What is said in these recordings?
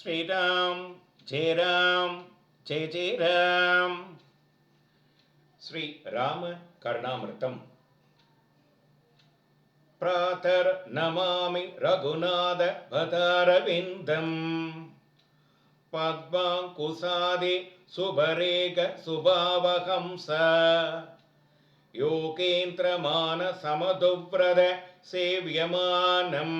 श्रीराम जय राम जय जय राम। श्री राम कर्णामृतम। प्रातर् नमामि रघुनाथ भदारविन्दम् पद्माङ्कुशादि सुभरेग सुभावहंस योगेन्द्रमानसमधुव्रत सेव्यमानम्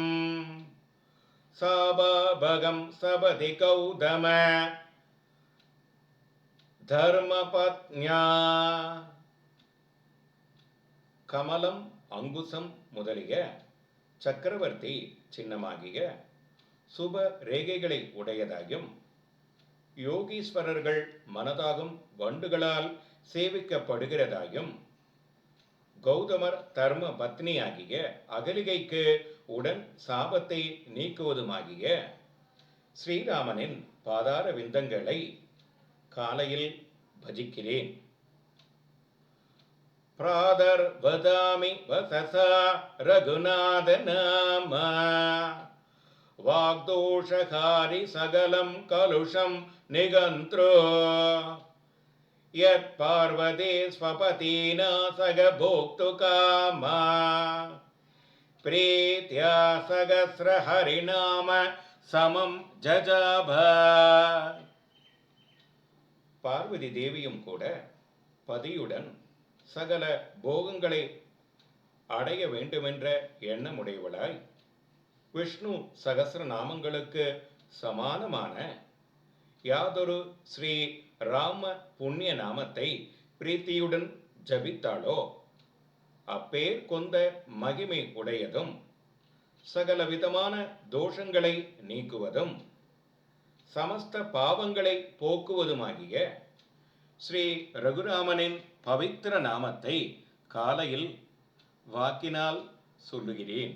साबाभगं सपदि गौतम धर्मपत्न्या கமலம் அங்குசம் முதலிய சக்கரவர்த்தி சின்னமாகிய சுப ரேகைகளை உடையதாயும் யோகீஸ்வரர்கள் மனதாகும் வண்டுகளால் சேவிக்கப்படுகிறதாயும் கௌதமர் தர்ம பத்னியாகிய அகலிகைக்கு உடன் சாபத்தை நீக்குவதுமாகிய ஸ்ரீராமனின் பாதார விந்தங்களை காலையில் பஜிக்கிறேன். பிராதர் வதாமி வசசா ரகுநாத நாம வாக்தோஷகாரி சகலம் கலுஷம் நிகந்த்ரோ யத் பார்வதே ஸ்வபதீனா சக போக்து காமா பிரீத்யா சகஸ்ர ஹரிநாம சமம் ஜஜாப. பார்வதி தேவியும் கூட பதியுடன் சகல போகங்களை அடைய வேண்டுமென்ற எண்ணமுடையவளாய் விஷ்ணு சகஸ்ர நாமங்களுக்கு சமானமான யாதொரு ஸ்ரீ ராம புண்ணிய நாமத்தை பிரீத்தியுடன் ஜபித்தாளோ அப்பேர் கொண்ட மகிமை உடையதும் சகல விதமான தோஷங்களை நீக்குவதும் சமஸ்த பாவங்களை போக்குவதுமாகிய ஸ்ரீ ரகுராமனின் பவித்திர நாமத்தை காலையில் வாக்கினால் சொல்லுகிறேன்.